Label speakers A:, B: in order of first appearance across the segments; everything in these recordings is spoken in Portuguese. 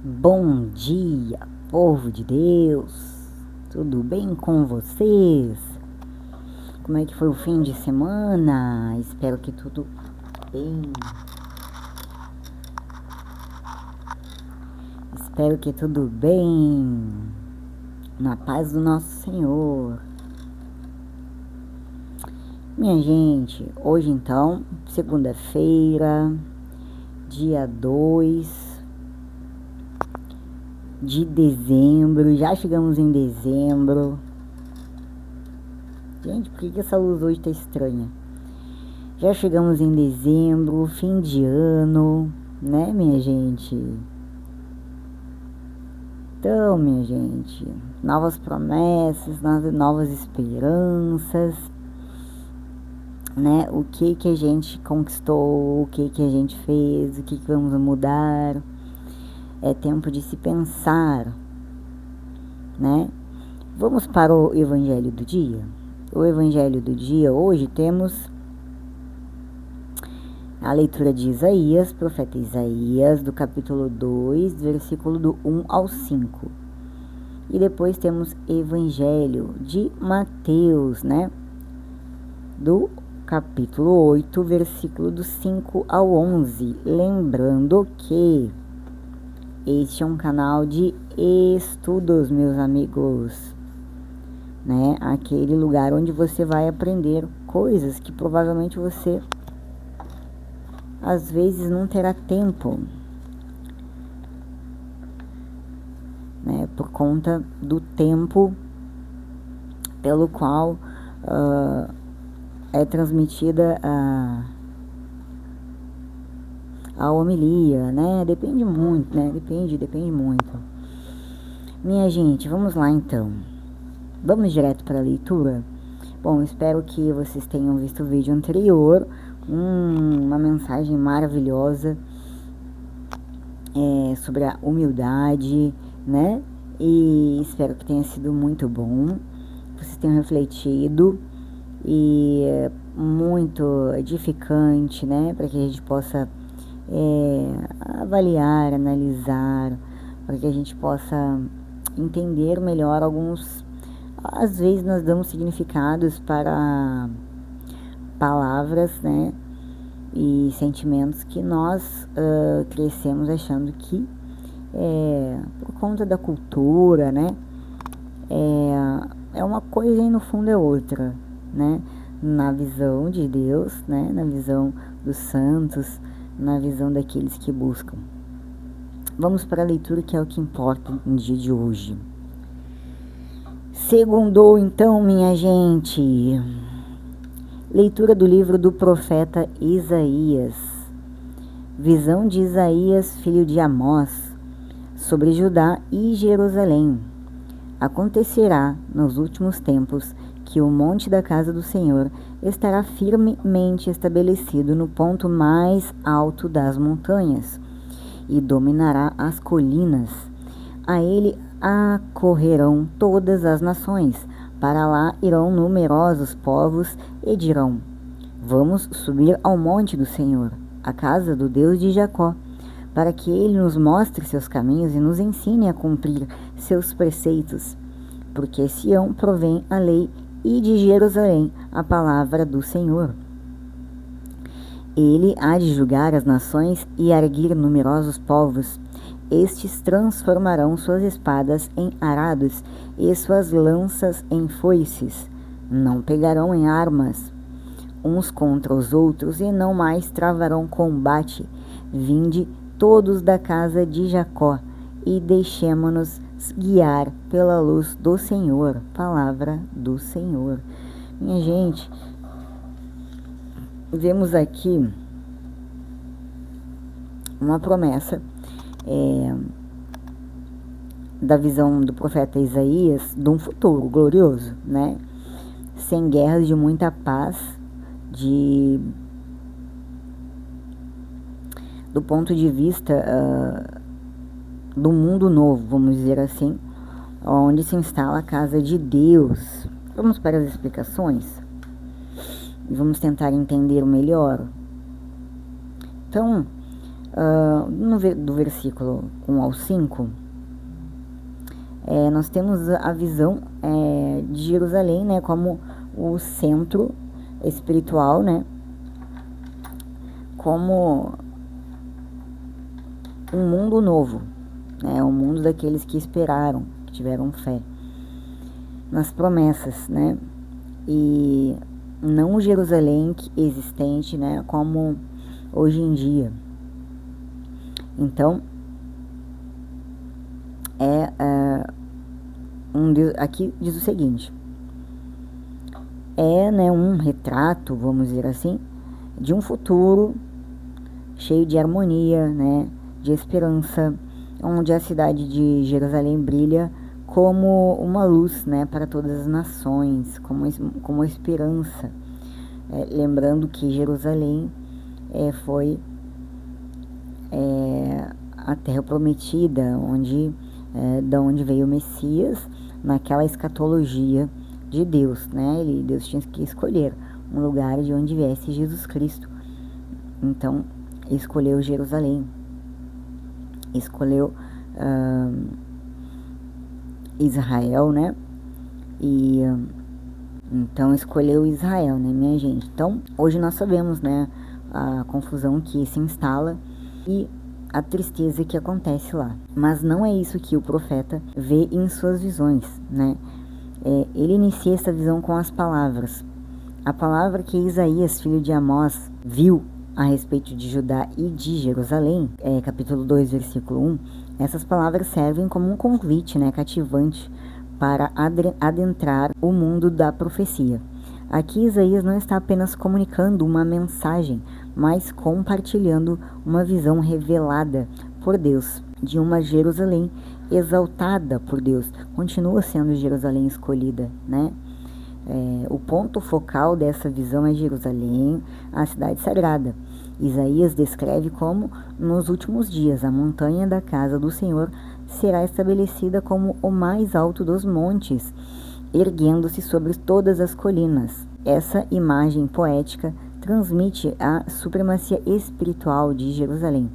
A: Bom dia, povo de Deus, tudo bem com vocês? Como é que foi o fim de semana? Espero que tudo bem. Espero que tudo bem, na paz do nosso Senhor. Minha gente, hoje então, segunda-feira, dia 2 de dezembro, já chegamos em dezembro. Gente, por que essa luz hoje tá estranha? Já chegamos em dezembro, fim de ano, né, minha gente? Então, minha gente, novas promessas, novas esperanças, né? O que a gente conquistou, o que a gente fez, o que vamos mudar. É tempo de se pensar, né? Vamos para o Evangelho do dia. O Evangelho do dia, hoje temos a leitura de Isaías, profeta Isaías, do capítulo 2, versículo do 1 ao 5. E depois temos Evangelho de Mateus, né? Do capítulo 8, versículo do 5 ao 11. Lembrando que este é um canal de estudos, meus amigos, né? Aquele lugar onde você vai aprender coisas que provavelmente você às vezes não terá tempo, né? Por conta do tempo pelo qual é transmitida a homilia, né? Depende muito, né? Depende muito. Minha gente, vamos lá então. Vamos direto para a leitura? Bom, espero que vocês tenham visto o vídeo anterior. Uma mensagem maravilhosa sobre a humildade, né? E espero que tenha sido muito bom. Vocês tenham refletido e muito edificante, né? Para que a gente possa avaliar, analisar, para que a gente possa entender melhor alguns. Às vezes nós damos significados para palavras, né, e sentimentos que nós crescemos achando que por conta da cultura, né, é uma coisa e no fundo é outra, né, na visão de Deus, né, na visão dos santos, na visão daqueles que buscam. Vamos para a leitura, que é o que importa no dia de hoje. Segundou então, minha gente. Leitura do livro do profeta Isaías. Visão de Isaías, filho de Amós, sobre Judá e Jerusalém. Acontecerá nos últimos tempos que o monte da casa do Senhor estará firmemente estabelecido no ponto mais alto das montanhas e dominará as colinas. A ele acorrerão todas as nações, para lá irão numerosos povos e dirão: vamos subir ao monte do Senhor, a casa do Deus de Jacó, para que ele nos mostre seus caminhos e nos ensine a cumprir seus preceitos. Porque Sião provém a lei e de Jerusalém a palavra do Senhor. Ele há de julgar as nações e erguer numerosos povos. Estes transformarão suas espadas em arados e suas lanças em foices. Não pegarão em armas uns contra os outros e não mais travarão combate. Vinde todos da casa de Jacó e deixemo-nos guiar pela luz do Senhor. Palavra do Senhor. Minha gente, vemos aqui uma promessa da visão do profeta Isaías de um futuro glorioso, né? Sem guerras, de muita paz, do ponto de vista do mundo novo, vamos dizer assim, onde se instala a casa de Deus. Vamos para as explicações e vamos tentar entender melhor. Então, Do versículo 1 ao 5, nós temos a visão de Jerusalém, né, como o centro espiritual, né, como um mundo novo, né, o mundo daqueles que esperaram, que tiveram fé nas promessas, né, e não o Jerusalém existente, né, como hoje em dia. Então, aqui diz o seguinte: né, um retrato, vamos dizer assim, de um futuro cheio de harmonia, né, de esperança, onde a cidade de Jerusalém brilha como uma luz, né, para todas as nações, como esperança. Lembrando que Jerusalém foi a terra prometida, da onde veio o Messias, naquela escatologia de Deus, né? Deus tinha que escolher um lugar de onde viesse Jesus Cristo. Então, escolheu Jerusalém, escolheu Israel, né? Então, escolheu Israel, né, minha gente? Então, hoje nós sabemos, né, a confusão que se instala e a tristeza que acontece lá. Mas não é isso que o profeta vê em suas visões, né? Ele inicia essa visão com as palavras. A palavra que Isaías, filho de Amós, viu a respeito de Judá e de Jerusalém, capítulo 2, versículo 1, essas palavras servem como um convite, né, cativante para adentrar o mundo da profecia. Aqui Isaías não está apenas comunicando uma mensagem, mas compartilhando uma visão revelada por Deus, de uma Jerusalém exaltada por Deus. Continua sendo Jerusalém escolhida, né? O ponto focal dessa visão é Jerusalém, a cidade sagrada. Isaías descreve como, nos últimos dias, a montanha da casa do Senhor será estabelecida como o mais alto dos montes, erguendo-se sobre todas as colinas. Essa imagem poética transmite a supremacia espiritual de Jerusalém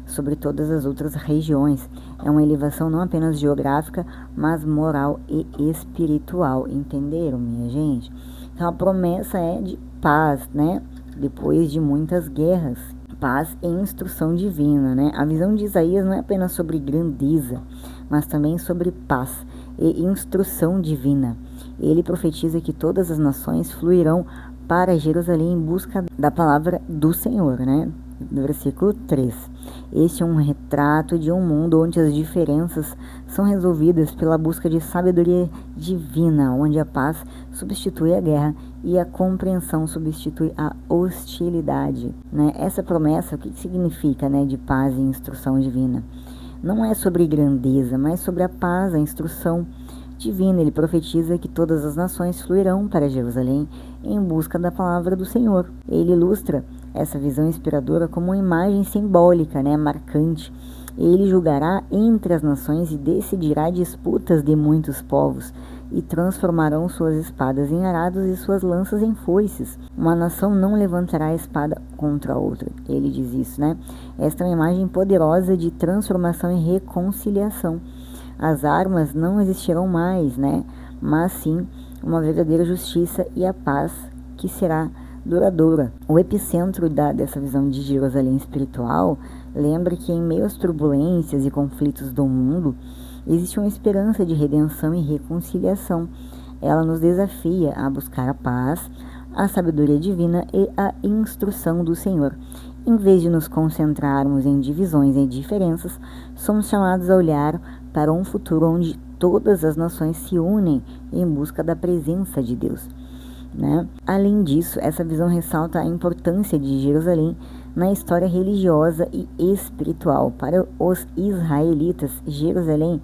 A: sobre todas as outras regiões. É uma elevação não apenas geográfica, mas moral e espiritual. Entenderam, minha gente? Então a promessa é de paz, né? Depois de muitas guerras. Paz e instrução divina, né? A visão de Isaías não é apenas sobre grandeza, mas também sobre paz e instrução divina. Ele profetiza que todas as nações fluirão para Jerusalém em busca da palavra do Senhor, né? No versículo 3. Este é um retrato de um mundo onde as diferenças são resolvidas pela busca de sabedoria divina, onde a paz substitui a guerra e a compreensão substitui a hostilidade, né? Essa promessa, o que significa, né, de paz e instrução divina? Não é sobre grandeza, mas sobre a paz, a instrução divina. Ele profetiza que todas as nações fluirão para Jerusalém em busca da palavra do Senhor. Ele ilustra essa visão inspiradora como uma imagem simbólica, né, marcante. Ele julgará entre as nações e decidirá disputas de muitos povos, e transformarão suas espadas em arados e suas lanças em foices. Uma nação não levantará a espada contra outra. Ele diz isso, né? Esta é uma imagem poderosa de transformação e reconciliação. As armas não existirão mais, né? Mas sim uma verdadeira justiça e a paz que será duradoura. O epicentro dessa visão de Jerusalém espiritual lembra que em meio às turbulências e conflitos do mundo existe uma esperança de redenção e reconciliação. Ela nos desafia a buscar a paz, a sabedoria divina e a instrução do Senhor. Em vez de nos concentrarmos em divisões e diferenças, somos chamados a olhar para um futuro onde todas as nações se unem em busca da presença de Deus, né? Além disso, essa visão ressalta a importância de Jerusalém na história religiosa e espiritual. Para os israelitas, Jerusalém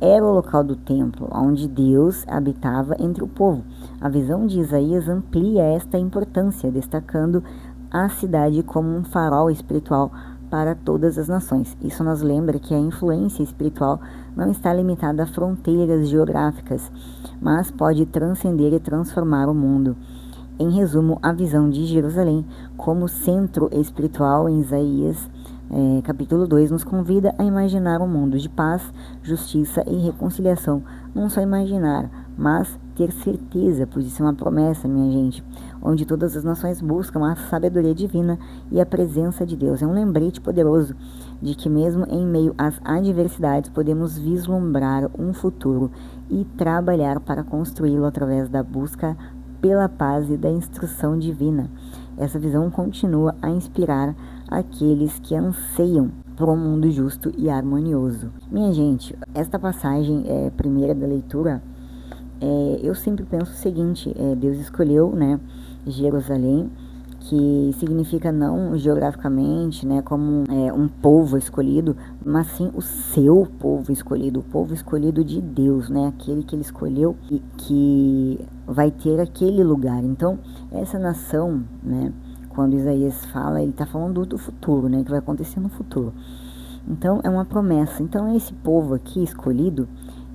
A: era o local do templo, onde Deus habitava entre o povo. A visão de Isaías amplia esta importância, destacando a cidade como um farol espiritual para todas as nações. Isso nos lembra que a influência espiritual não está limitada a fronteiras geográficas, mas pode transcender e transformar o mundo. Em resumo, a visão de Jerusalém como centro espiritual em Isaías capítulo 2, nos convida a imaginar um mundo de paz, justiça e reconciliação. Não só imaginar, mas ter certeza, pois isso é uma promessa, minha gente, onde todas as nações buscam a sabedoria divina e a presença de Deus. É um lembrete poderoso de que mesmo em meio às adversidades podemos vislumbrar um futuro e trabalhar para construí-lo através da busca pela paz e da instrução divina. Essa visão continua a inspirar aqueles que anseiam por um mundo justo e harmonioso. Minha gente, esta passagem primeira da leitura, eu sempre penso o seguinte: Deus escolheu, né, Jerusalém, que significa não geograficamente, né, como um povo escolhido, mas sim o seu povo escolhido, o povo escolhido de Deus, né, aquele que ele escolheu e que vai ter aquele lugar. Então, essa nação, né, quando Isaías fala, ele está falando do futuro, né, que vai acontecer no futuro. Então, é uma promessa. Então, esse povo aqui escolhido,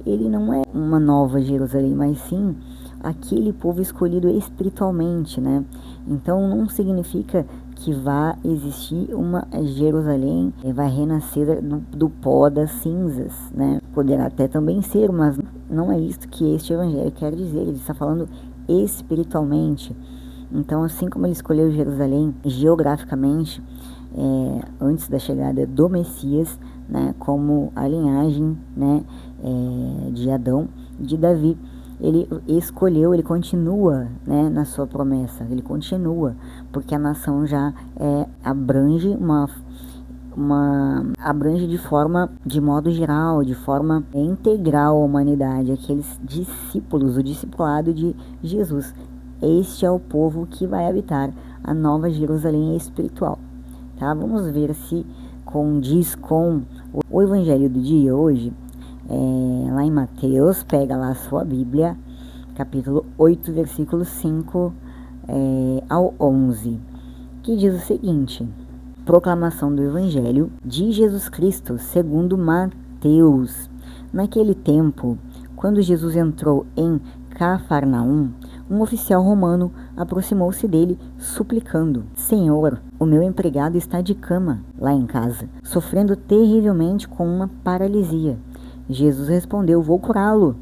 A: ele não é uma nova Jerusalém, mas sim aquele povo escolhido espiritualmente, né? Então, não significa que vai existir uma Jerusalém, vai renascer do pó das cinzas, né? Poderá até também ser, mas não é isso que este evangelho quer dizer. Ele está falando espiritualmente. Então, assim como ele escolheu Jerusalém geograficamente, antes da chegada do Messias, né, como a linhagem, né, de Adão, de Davi, ele escolheu, ele continua, né, na sua promessa, ele continua, porque a nação já abrange abrange de modo geral, de forma integral a humanidade, aqueles discípulos, o discipulado de Jesus. Este é o povo que vai habitar a nova Jerusalém espiritual, tá? Vamos ver se condiz com o evangelho do dia hoje. Lá em Mateus, pega lá a sua Bíblia, capítulo 8, versículo 5 ao 11, que diz o seguinte: proclamação do evangelho de Jesus Cristo segundo Mateus. Naquele tempo, quando Jesus entrou em Cafarnaum, um oficial romano aproximou-se dele, suplicando: Senhor, o meu empregado está de cama lá em casa, sofrendo terrivelmente com uma paralisia. Jesus respondeu: vou curá-lo.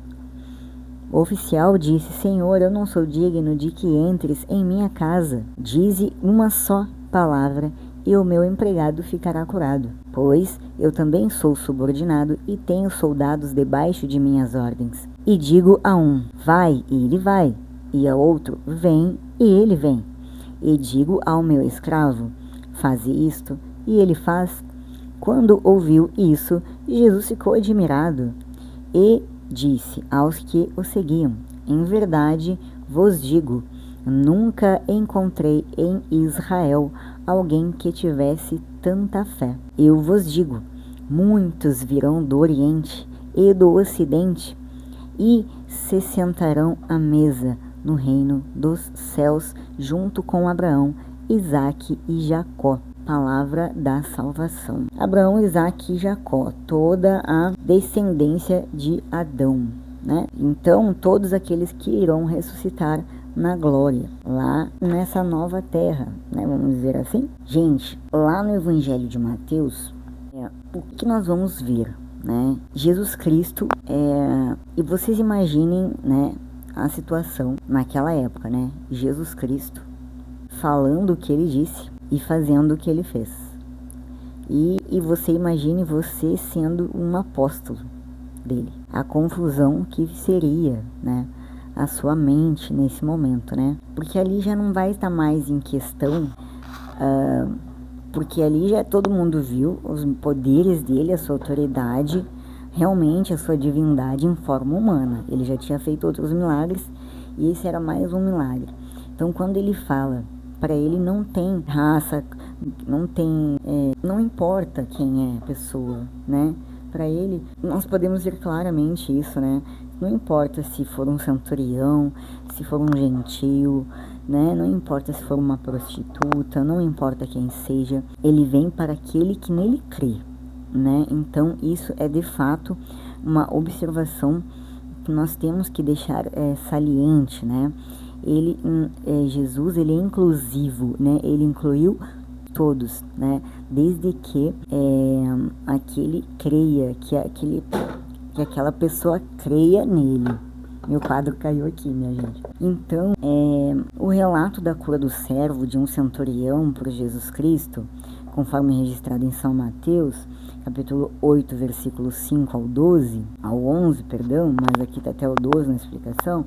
A: O oficial disse: Senhor, eu não sou digno de que entres em minha casa. Dize uma só palavra e o meu empregado ficará curado, pois eu também sou subordinado e tenho soldados debaixo de minhas ordens. E digo a um: vai, e ele vai, e ao outro: vem, e ele vem. E digo ao meu escravo: faze isto, e ele faz. Quando ouviu isso, Jesus ficou admirado e disse aos que o seguiam: em verdade vos digo, nunca encontrei em Israel alguém que tivesse tanta fé. Eu vos digo, muitos virão do Oriente e do Ocidente e se sentarão à mesa no reino dos céus junto com Abraão, Isaque e Jacó. Palavra da salvação. Abraão, Isaque e Jacó, toda a descendência de Adão, né? Então, todos aqueles que irão ressuscitar na glória, lá nessa nova terra, né? Vamos dizer assim. Gente, lá no Evangelho de Mateus, o que nós vamos ver, né? Jesus Cristo, e vocês imaginem, né, a situação naquela época, né? Jesus Cristo falando o que ele disse e fazendo o que ele fez. E você imagine você sendo um apóstolo dele. A confusão que seria, né, a sua mente nesse momento, né? Porque ali já não vai estar mais em questão, porque ali já todo mundo viu os poderes dele, a sua autoridade, realmente a sua divindade em forma humana. Ele já tinha feito outros milagres e esse era mais um milagre. Então, quando ele fala, para ele não tem raça, não importa quem é a pessoa, né? Para ele, nós podemos ver claramente isso, né? Não importa se for um centurião, se for um gentil, né? Não importa se for uma prostituta, não importa quem seja, ele vem para aquele que nele crê, né? Então, isso é de fato uma observação que nós temos que deixar saliente, né? Jesus, ele é inclusivo, né? Ele incluiu todos, né? Desde que aquele creia, que aquela pessoa creia nele. Meu quadro caiu aqui, minha gente. Então, o relato da cura do servo de um centurião por Jesus Cristo, conforme registrado em São Mateus, capítulo 8, versículos 5 ao 11, mas aqui está até o 12 na explicação,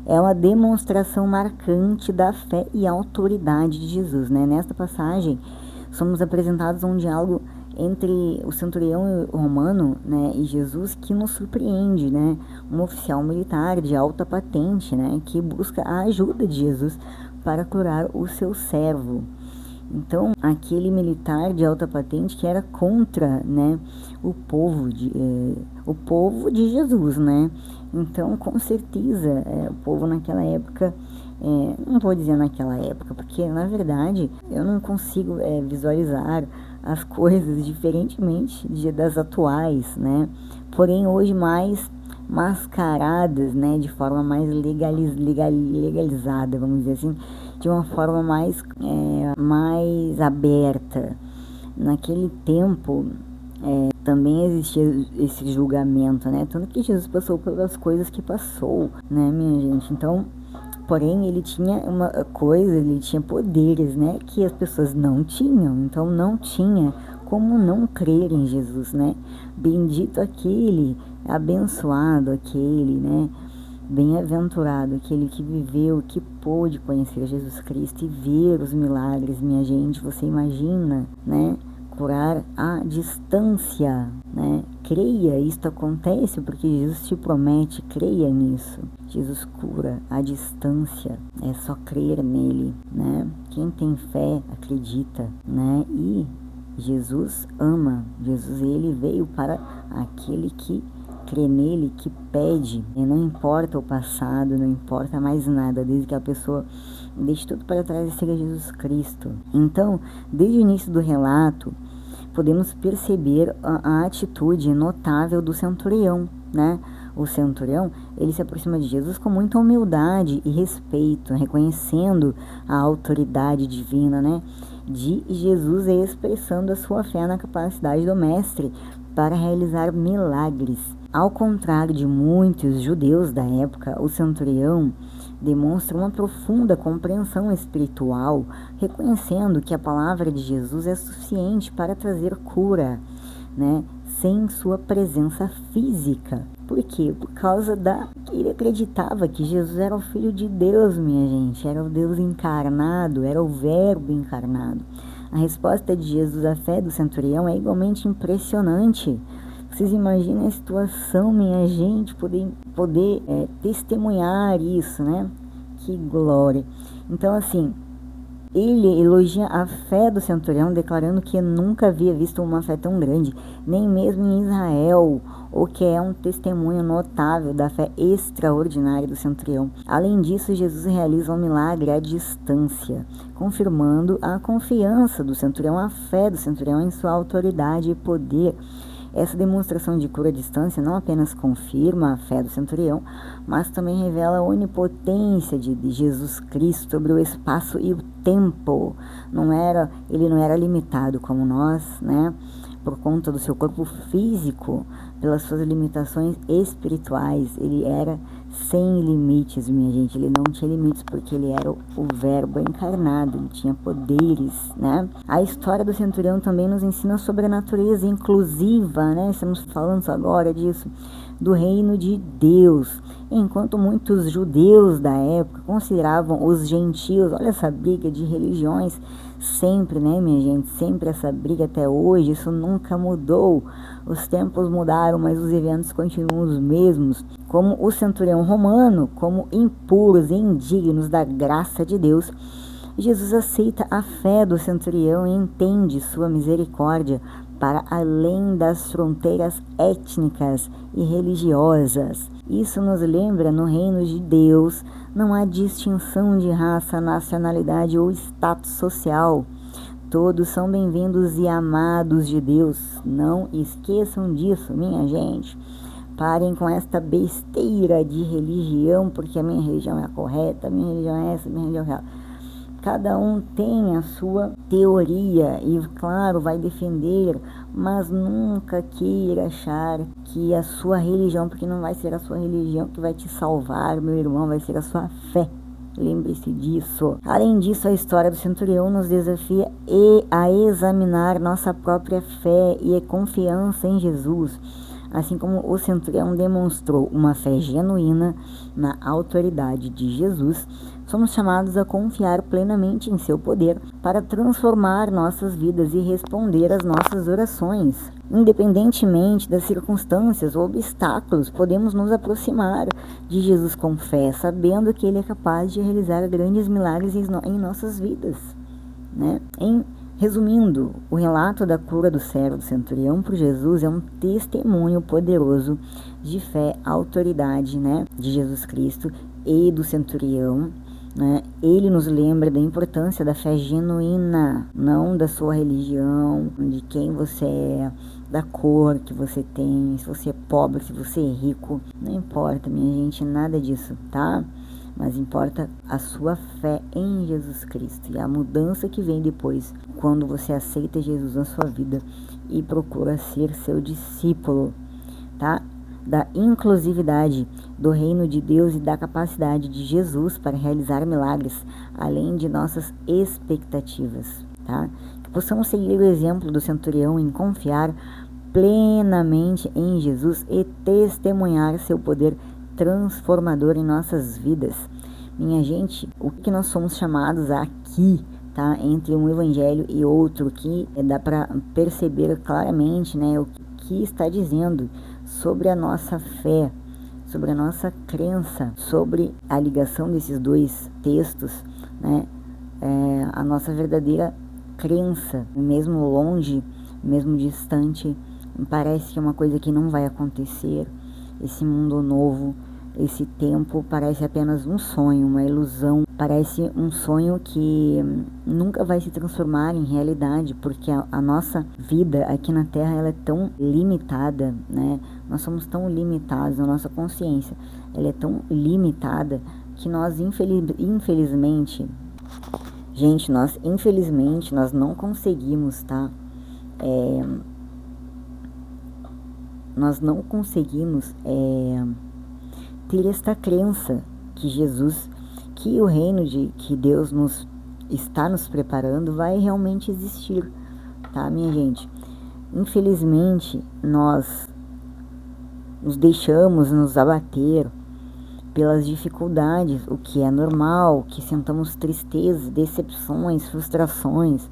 A: é uma demonstração marcante da fé e autoridade de Jesus, né? Nesta passagem, somos apresentados a um diálogo entre o centurião romano, né, e Jesus, que nos surpreende, né? Um oficial militar de alta patente, né, que busca a ajuda de Jesus para curar o seu servo. Então, aquele militar de alta patente que era contra, né, o povo de Jesus, né? Então, com certeza, o povo naquela época, não vou dizer naquela época, porque na verdade eu não consigo visualizar as coisas diferentemente das atuais, né? Porém, hoje mais mascaradas, né, de forma mais legalizada, vamos dizer assim, de uma forma mais aberta. Naquele tempo também existia esse julgamento, né? Tanto que Jesus passou pelas coisas que passou, né, minha gente? Então, porém, ele tinha ele tinha poderes, né, que as pessoas não tinham. Então, não tinha como não crer em Jesus, né? Bendito aquele, abençoado aquele, né? Bem-aventurado aquele que viveu, que pôde conhecer Jesus Cristo e ver os milagres, minha gente. Você imagina, né? Curar à distância, né? Creia, isto acontece porque Jesus te promete, creia nisso. Jesus cura à distância, é só crer nele, né? Quem tem fé acredita, né? E Jesus ama, Jesus ele veio para aquele que crê nele, que pede, e não importa o passado, não importa mais nada, desde que a pessoa deixe tudo para trás e siga Jesus Cristo. Então, desde o início do relato, podemos perceber a atitude notável do centurião, né? O centurião, ele se aproxima de Jesus com muita humildade e respeito, reconhecendo a autoridade divina, né, de Jesus e expressando a sua fé na capacidade do mestre para realizar milagres. Ao contrário de muitos judeus da época, o centurião demonstra uma profunda compreensão espiritual, reconhecendo que a palavra de Jesus é suficiente para trazer cura, né, sem sua presença física. Por quê? Por causa que ele acreditava que Jesus era o Filho de Deus, minha gente, era o Deus encarnado, era o Verbo encarnado. A resposta de Jesus à fé do centurião é igualmente impressionante. Vocês imaginem a situação, minha gente, poder testemunhar isso, né? Que glória! Então, assim, ele elogia a fé do centurião, declarando que nunca havia visto uma fé tão grande, nem mesmo em Israel, o que é um testemunho notável da fé extraordinária do centurião. Além disso, Jesus realiza um milagre à distância, confirmando a confiança do centurião, a fé do centurião em sua autoridade e poder. Essa demonstração de cura à distância não apenas confirma a fé do centurião, mas também revela a onipotência de Jesus Cristo sobre o espaço e o tempo. Ele não era limitado como nós, né? Por conta do seu corpo físico, pelas suas limitações espirituais. Ele era sem limites, minha gente. Ele não tinha limites porque ele era o Verbo encarnado, ele tinha poderes, né? A história do centurião também nos ensina sobre a natureza inclusiva, né? Estamos falando agora disso, do reino de Deus. Enquanto muitos judeus da época consideravam os gentios, olha essa briga de religiões, sempre, né, minha gente, sempre essa briga até hoje, isso nunca mudou. Os tempos mudaram, mas os eventos continuam os mesmos. Como o centurião romano, como impuros e indignos da graça de Deus, Jesus aceita a fé do centurião e entende sua misericórdia para além das fronteiras étnicas e religiosas. Isso nos lembra, no reino de Deus, não há distinção de raça, nacionalidade ou status social. Todos são bem-vindos e amados de Deus. Não esqueçam disso, minha gente. Parem com esta besteira de religião, porque a minha religião é a correta, a minha religião é essa, a minha religião é aquela. Cada um tem a sua teoria e, claro, vai defender, mas nunca queira achar que a sua religião, porque não vai ser a sua religião que vai te salvar, meu irmão, vai ser a sua fé. Lembre-se disso. Além disso, a história do centurião nos desafia a examinar nossa própria fé e a confiança em Jesus. Assim como o centurião demonstrou uma fé genuína na autoridade de Jesus, somos chamados a confiar plenamente em seu poder para transformar nossas vidas e responder às nossas orações. Independentemente das circunstâncias ou obstáculos, podemos nos aproximar de Jesus com fé, sabendo que Ele é capaz de realizar grandes milagres em nossas vidas, né? Resumindo, o relato da cura do servo do centurião por Jesus é um testemunho poderoso de fé, autoridade, né, de Jesus Cristo e do centurião, né? Ele nos lembra da importância da fé genuína, não da sua religião, de quem você é, da cor que você tem, se você é pobre, se você é rico, não importa, minha gente, nada disso, tá? Mas importa a sua fé em Jesus Cristo e a mudança que vem depois, quando você aceita Jesus na sua vida e procura ser seu discípulo, tá? Da inclusividade do reino de Deus e da capacidade de Jesus para realizar milagres, além de nossas expectativas, tá? Que possamos seguir o exemplo do centurião em confiar plenamente em Jesus e testemunhar seu poder transformador em nossas vidas. Minha gente, o que nós somos chamados aqui, tá? Entre um evangelho e outro, que dá para perceber claramente, né, o que está dizendo sobre a nossa fé, sobre a nossa crença, sobre a ligação desses dois textos, né? A nossa verdadeira crença, mesmo longe, mesmo distante, parece que é uma coisa que não vai acontecer. Esse mundo novo, esse tempo parece apenas um sonho, uma ilusão, parece um sonho que nunca vai se transformar em realidade, porque a nossa vida aqui na Terra, ela é tão limitada, né? Nós somos tão limitados, a nossa consciência, ela é tão limitada que nós infelizmente, gente, nós não conseguimos, tá? Nós não conseguimos ter esta crença que Jesus, que o reino que Deus está nos preparando vai realmente existir, tá, minha gente? Infelizmente, nós nos deixamos nos abater pelas dificuldades, o que é normal, que sentamos tristezas, decepções, frustrações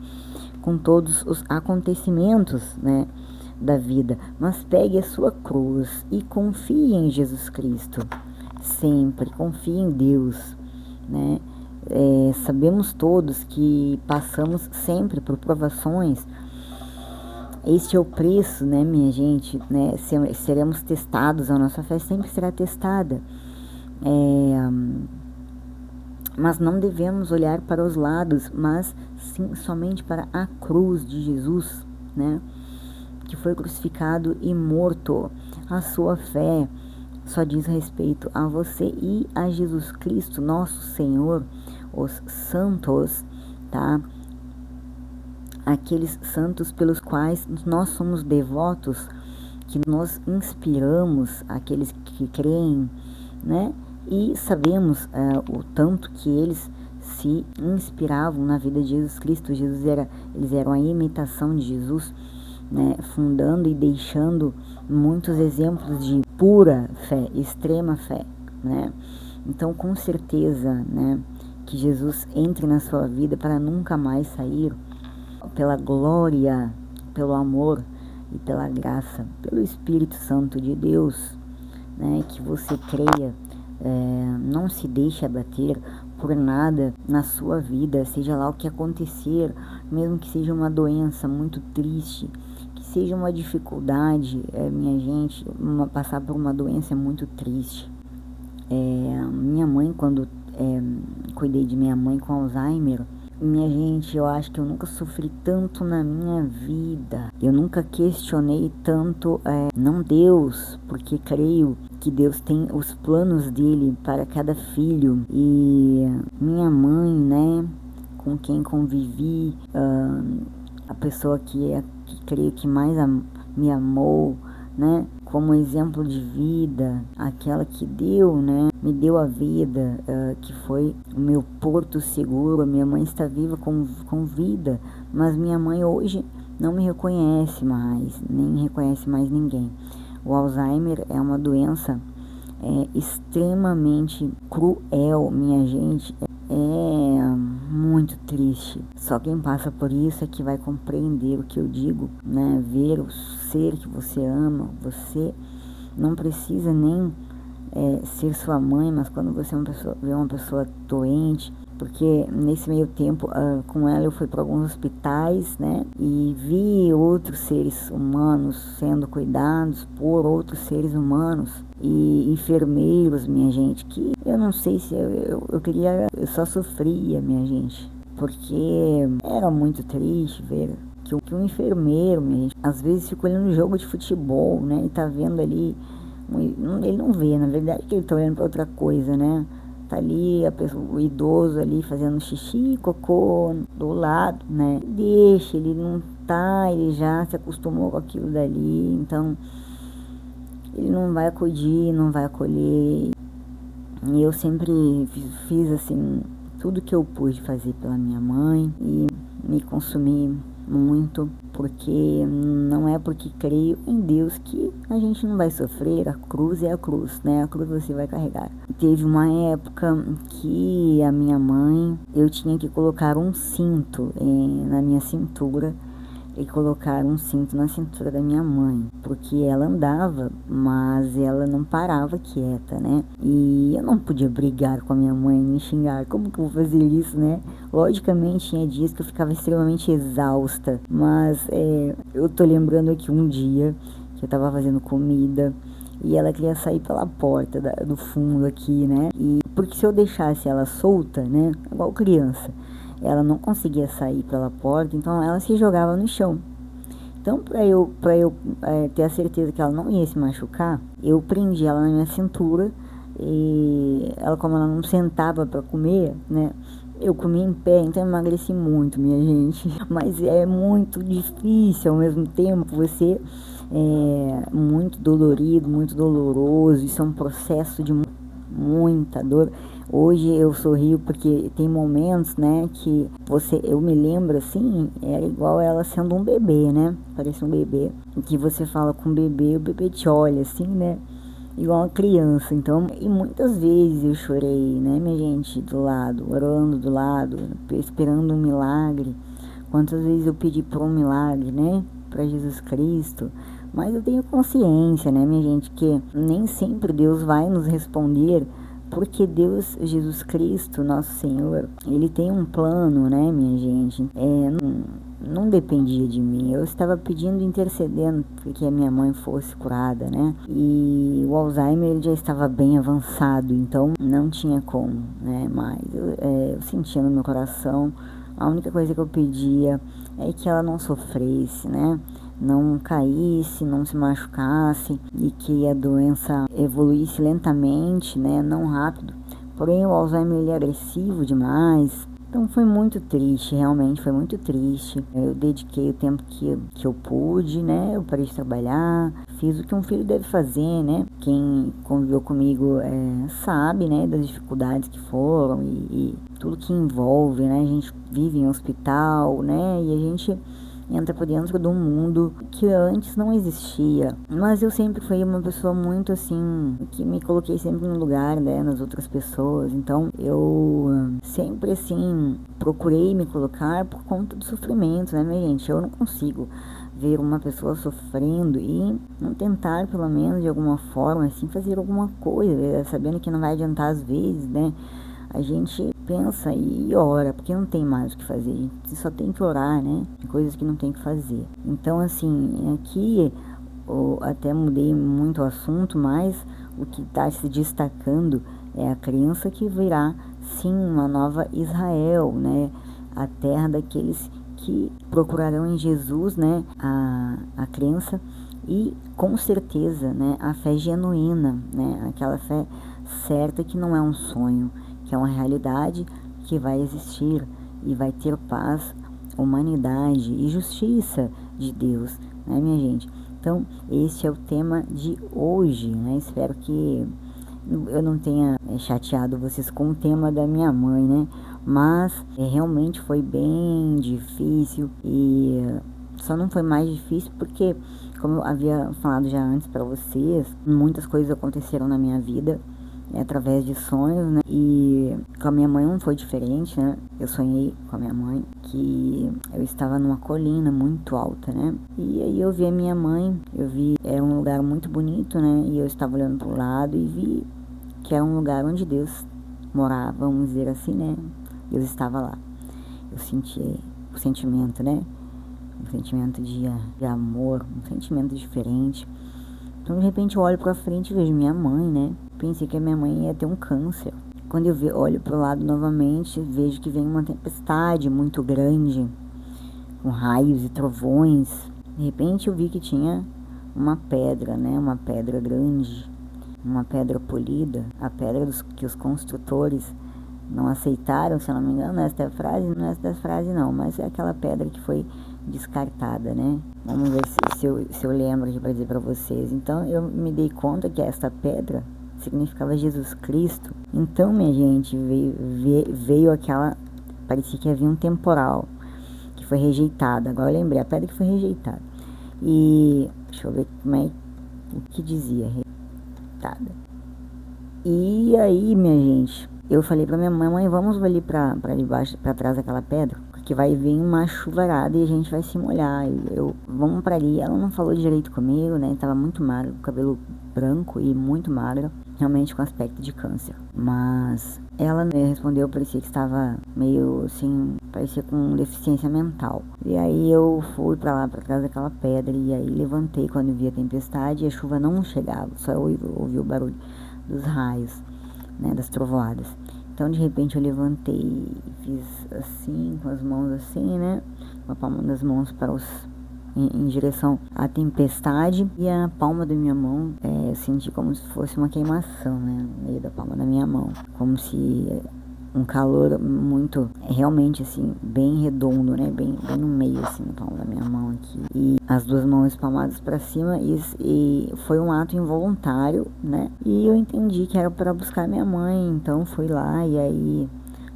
A: com todos os acontecimentos, né, da vida, mas pegue a sua cruz e confie em Jesus Cristo, sempre confie em Deus, né? Sabemos todos que passamos sempre por provações. Este é o preço, né, minha gente, né? Seremos testados, a nossa fé sempre será testada, mas não devemos olhar para os lados, mas sim somente para a cruz de Jesus, né, que foi crucificado e morto. A sua fé só diz respeito a você e a Jesus Cristo, nosso Senhor, os santos, tá? Aqueles santos pelos quais nós somos devotos, que nós inspiramos, aqueles que creem, né? E sabemos o tanto que eles se inspiravam na vida de Jesus Cristo. Eles eram a imitação de Jesus, né, fundando e deixando muitos exemplos de pura fé, extrema fé, né? Então, com certeza, né, que Jesus entre na sua vida para nunca mais sair, pela glória, pelo amor e pela graça, pelo Espírito Santo de Deus, né, que você creia, não se deixe abater por nada na sua vida, seja lá o que acontecer, mesmo que seja uma doença muito triste, que seja uma dificuldade, minha gente, passar por uma doença é muito triste. Minha mãe, quando cuidei de minha mãe com Alzheimer, minha gente, eu acho que eu nunca sofri tanto na minha vida. Eu nunca questionei tanto, não Deus, porque creio que Deus tem os planos dele para cada filho. E minha mãe, né, com quem convivi, a pessoa que creio que mais me amou, né, como exemplo de vida, aquela que deu, né, me deu a vida, que foi o meu porto seguro. Minha mãe está viva com vida, mas minha mãe hoje não me reconhece mais, nem reconhece mais ninguém. O Alzheimer é uma doença extremamente cruel, minha gente. É muito triste. Só quem passa por isso é que vai compreender o que eu digo, né? Ver o ser que você ama. Você não precisa nem ser sua mãe, mas quando você vê uma pessoa doente, porque nesse meio tempo com ela eu fui para alguns hospitais, né, e vi outros seres humanos sendo cuidados por outros seres humanos e enfermeiros, minha gente, que eu não sei se eu só sofria, minha gente, porque era muito triste ver que um enfermeiro, minha gente, às vezes fica olhando um jogo de futebol, né, e tá vendo ali, ele não vê, na verdade, que ele tá olhando para outra coisa, né? Tá ali o idoso ali fazendo xixi, cocô do lado, né? Deixa, ele não tá, ele já se acostumou com aquilo dali, então ele não vai acudir, não vai acolher. E eu sempre fiz assim tudo que eu pude fazer pela minha mãe e me consumi muito, porque não é porque creio em Deus que a gente não vai sofrer. A cruz é a cruz, né? A cruz você vai carregar. Teve uma época que a minha mãe, eu tinha que colocar um cinto na minha cintura, e colocar um cinto na cintura da minha mãe, porque ela andava, mas ela não parava quieta, né? E eu não podia brigar com a minha mãe, me xingar, como que eu vou fazer isso, né? Logicamente tinha dias que eu ficava extremamente exausta, mas eu tô lembrando aqui um dia que eu tava fazendo comida e ela queria sair pela porta do fundo aqui, né? E porque se eu deixasse ela solta, né, igual criança, ela não conseguia sair pela porta, então ela se jogava no chão. Então, para eu ter a certeza que ela não ia se machucar, eu prendi ela na minha cintura e ela, como ela não sentava para comer, né, eu comia em pé, então eu emagreci muito, minha gente. Mas é muito difícil ao mesmo tempo, você muito dolorido, muito doloroso, isso é um processo de muita dor. Hoje eu sorrio porque tem momentos, né, que eu me lembro assim, era igual ela sendo um bebê, né, parece um bebê, que você fala com o bebê te olha assim, né, igual uma criança. Então, e muitas vezes eu chorei, né, minha gente, do lado, orando do lado, esperando um milagre. Quantas vezes eu pedi por um milagre, né, para Jesus Cristo. Mas eu tenho consciência, né, minha gente, que nem sempre Deus vai nos responder, porque Deus, Jesus Cristo, nosso Senhor, Ele tem um plano, né, minha gente? Não dependia de mim. Eu estava pedindo, intercedendo para que a minha mãe fosse curada, né? E o Alzheimer ele já estava bem avançado, então não tinha como, né? Mas eu sentia no meu coração, a única coisa que eu pedia é que ela não sofresse, né? Não caísse, não se machucasse e que a doença evoluísse lentamente, né? Não rápido. Porém, o Alzheimer ele é agressivo demais. Então foi muito triste, realmente foi muito triste. Eu dediquei o tempo que eu pude, né? Eu parei de trabalhar, fiz o que um filho deve fazer, né? Quem conviveu comigo sabe, né? Das dificuldades que foram e tudo que envolve, né? A gente vive em hospital, né? E a gente entra por dentro de um mundo que antes não existia. Mas eu sempre fui uma pessoa muito assim, que me coloquei sempre no lugar, né, nas outras pessoas. Então eu sempre assim procurei me colocar por conta do sofrimento, né, minha gente? Eu não consigo ver uma pessoa sofrendo e não tentar, pelo menos de alguma forma, assim, fazer alguma coisa, sabendo que não vai adiantar às vezes, né? A gente pensa e ora, porque não tem mais o que fazer, a gente só tem que orar, né? Coisas que não tem que fazer. Então, assim, aqui eu até mudei muito o assunto, mas o que está se destacando é a crença que virá, sim, uma nova Israel, né? A terra daqueles que procurarão em Jesus, né? A crença e, com certeza, né? A fé genuína, né? Aquela fé certa que não é um sonho, que é uma realidade que vai existir. e vai ter paz, humanidade e justiça de Deus, né, minha gente? Então, esse é o tema de hoje, né? Espero que eu não tenha chateado vocês com o tema da minha mãe, né? Mas realmente foi bem difícil e só não foi mais difícil porque, como eu havia falado já antes para vocês, muitas coisas aconteceram na minha vida através de sonhos, né? E com a minha mãe não foi diferente, né? Eu sonhei com a minha mãe que eu estava numa colina muito alta, né? E aí eu vi a minha mãe, era um lugar muito bonito, né? E eu estava olhando para o lado e vi que era um lugar onde Deus morava, vamos dizer assim, né? Deus estava lá. Eu senti o sentimento, né? Um sentimento de amor, um sentimento diferente. Então, de repente, eu olho pra frente e vejo minha mãe, né? Pensei que a minha mãe ia ter um câncer. Quando eu olho pro lado novamente, vejo que vem uma tempestade muito grande, com raios e trovões. De repente, eu vi que tinha uma pedra, né? Uma pedra grande, uma pedra polida. A pedra que os construtores não aceitaram, se eu não me engano, nesta frase não, mas é aquela pedra que foi descartada, né? Vamos ver se eu lembro aqui para dizer para vocês. Então eu me dei conta que esta pedra significava Jesus Cristo. Então, minha gente, veio aquela, parecia que havia um temporal que foi rejeitado. Agora eu lembrei, a pedra que foi rejeitada. E deixa eu ver o que dizia, rejeitada. E aí, minha gente, eu falei pra minha mãe, vamos ali pra debaixo, pra trás daquela pedra, porque vai vir uma chuvarada e a gente vai se molhar. Vamos pra ali. Ela não falou direito comigo, né? Tava muito magra, cabelo branco e muito magra, realmente com aspecto de câncer. Mas ela me respondeu, parecia que estava meio assim, parecia com deficiência mental. E aí eu fui pra lá, pra trás daquela pedra, e aí levantei quando vi a tempestade e a chuva não chegava, só eu ouvi o barulho dos raios, né, das trovoadas. Então, de repente, eu levantei e fiz assim, com as mãos assim, né, com a palma das mãos em direção à tempestade, e a palma da minha mão, eu senti como se fosse uma queimação, né, no meio da palma da minha mão, como se um calor muito, realmente assim, bem redondo, né, bem no meio, assim, na palma da minha mão aqui, e as duas mãos espalmadas para cima, e foi um ato involuntário, né, e eu entendi que era para buscar minha mãe. Então fui lá, e aí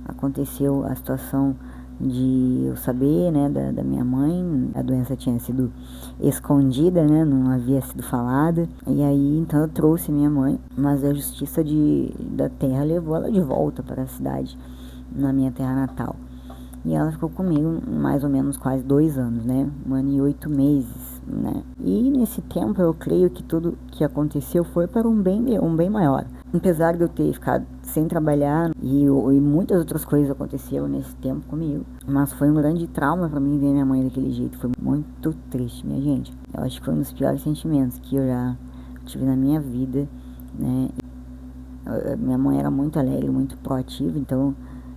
A: aconteceu a situação de eu saber, né, da minha mãe. A doença tinha sido escondida, né, não havia sido falada, e aí então eu trouxe minha mãe, mas a justiça da terra levou ela de volta para a cidade, na minha terra natal, e ela ficou comigo mais ou menos quase 2 anos, né, 1 ano e 8 meses, né, e nesse tempo eu creio que tudo que aconteceu foi para um bem maior. Apesar de eu ter ficado sem trabalhar e muitas outras coisas aconteceram nesse tempo comigo, mas foi um grande trauma pra mim ver minha mãe daquele jeito. Foi muito triste, minha gente. Eu acho que foi um dos piores sentimentos que eu já tive na minha vida, né? Minha mãe era muito alegre, muito proativa, então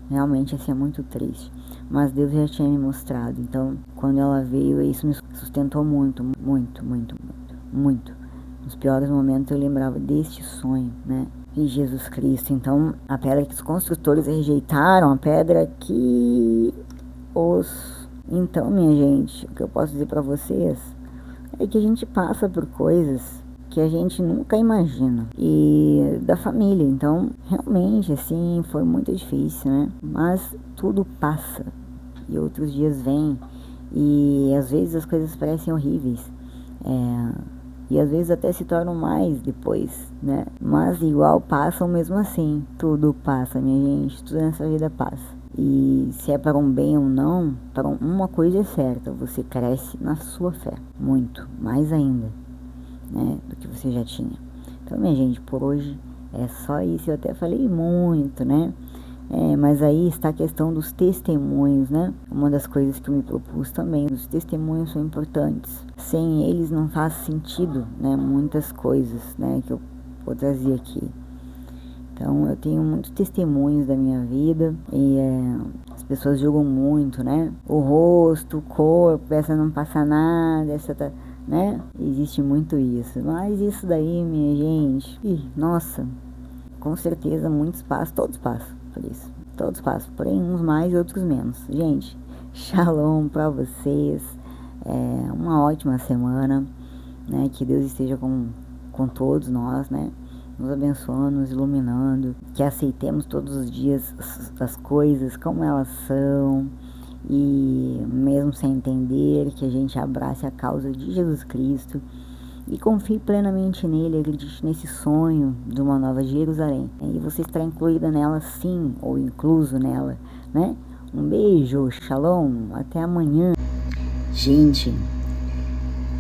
A: realmente assim é muito triste. Mas Deus já tinha me mostrado. Então, quando ela veio, isso me sustentou muito, muito, muito, muito, muito. Nos piores momentos eu lembrava deste sonho, né? E Jesus Cristo. Então, a pedra que os construtores rejeitaram, a pedra que Então, minha gente, o que eu posso dizer pra vocês é que a gente passa por coisas que a gente nunca imagina. E da família, então, realmente, assim, foi muito difícil, né? Mas tudo passa. E outros dias vêm. E às vezes as coisas parecem horríveis. E às vezes até se tornam mais depois, né? Mas igual passam mesmo assim. Tudo passa, minha gente. Tudo nessa vida passa. E se é para um bem ou não, para uma coisa é certa: você cresce na sua fé. Muito, mais ainda, né? Do que você já tinha. Então, minha gente, por hoje é só isso. Eu até falei muito, né? Mas aí está a questão dos testemunhos, né? Uma das coisas que eu me propus também. Os testemunhos são importantes. Sem eles não faz sentido, né? Muitas coisas, né? Que eu vou trazer aqui. Então, eu tenho muitos testemunhos da minha vida. E as pessoas julgam muito, né? O rosto, o corpo, essa não passa nada, essa tá... né? Existe muito isso. Mas isso daí, minha gente... nossa, com certeza muitos passam, todos passam por isso. todos passam, porém uns mais e outros menos. Gente, shalom para vocês, uma ótima semana, né? Que Deus esteja com todos nós, né? Nos abençoando, nos iluminando, que aceitemos todos os dias as coisas como elas são, e mesmo sem entender, que a gente abrace a causa de Jesus Cristo e confie plenamente nele, acredite nesse sonho de uma nova Jerusalém. E você estará incluída nela sim, ou incluso nela, né? Um beijo, shalom, até amanhã. Gente,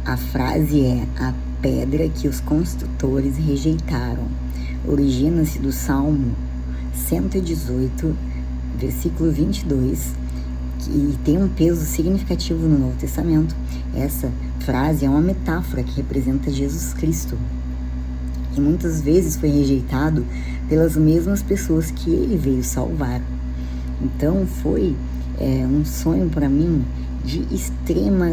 A: a frase é: a pedra que os construtores rejeitaram. Origina-se do Salmo 118, versículo 22, que tem um peso significativo no Novo Testamento. Essa frase é uma metáfora que representa Jesus Cristo, que muitas vezes foi rejeitado pelas mesmas pessoas que ele veio salvar. Então foi um sonho para mim de extremo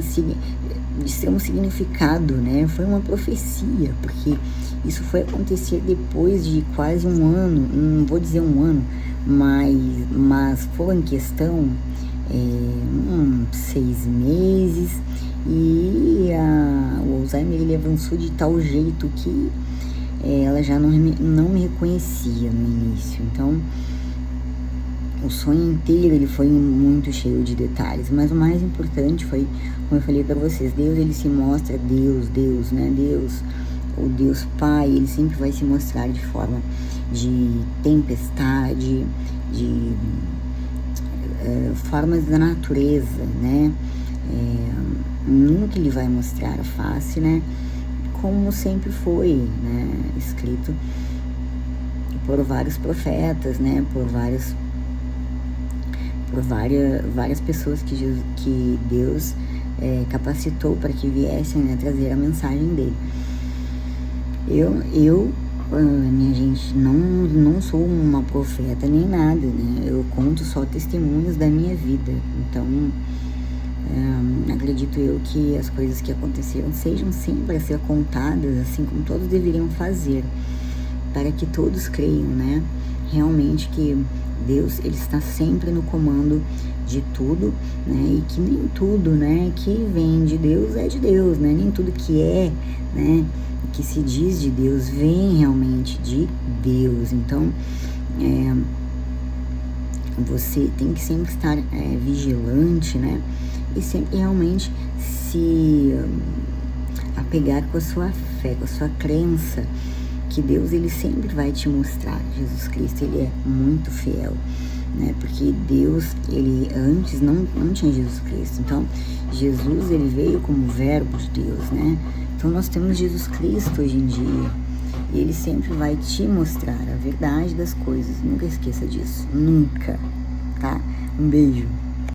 A: significado, né? Foi uma profecia, porque isso foi acontecer depois de quase um ano, não vou dizer um ano, mas foi em questão 6 meses, e o Alzheimer ele avançou de tal jeito que ela já não me reconhecia no início. Então o sonho inteiro ele foi muito cheio de detalhes, mas o mais importante foi, como eu falei para vocês, Deus ele se mostra Deus, né? Deus, o Deus Pai, ele sempre vai se mostrar de forma de tempestade, de formas da natureza, né? Nunca ele vai mostrar a face, né? Como sempre foi, né? Escrito por vários profetas, né? Por várias pessoas que Deus capacitou para que viessem, né, trazer a mensagem dele. Eu minha gente, não sou uma profeta nem nada, né? Eu conto só testemunhos da minha vida. Então acredito eu que as coisas que aconteceram sejam sempre a ser contadas, assim como todos deveriam fazer, para que todos creiam, né? Realmente que Deus ele está sempre no comando de tudo, né? E que nem tudo, né, que vem de Deus é de Deus, né? Nem tudo que né, que se diz de Deus vem realmente de Deus. Então você tem que sempre estar vigilante, né? E sempre realmente se apegar com a sua fé, com a sua crença, que Deus ele sempre vai te mostrar. Jesus Cristo ele é muito fiel, né? Porque Deus ele antes não tinha Jesus Cristo. Então Jesus ele veio como verbo de Deus, né? Então nós temos Jesus Cristo hoje em dia, e ele sempre vai te mostrar a verdade das coisas. Nunca esqueça disso, nunca, tá? Um beijo.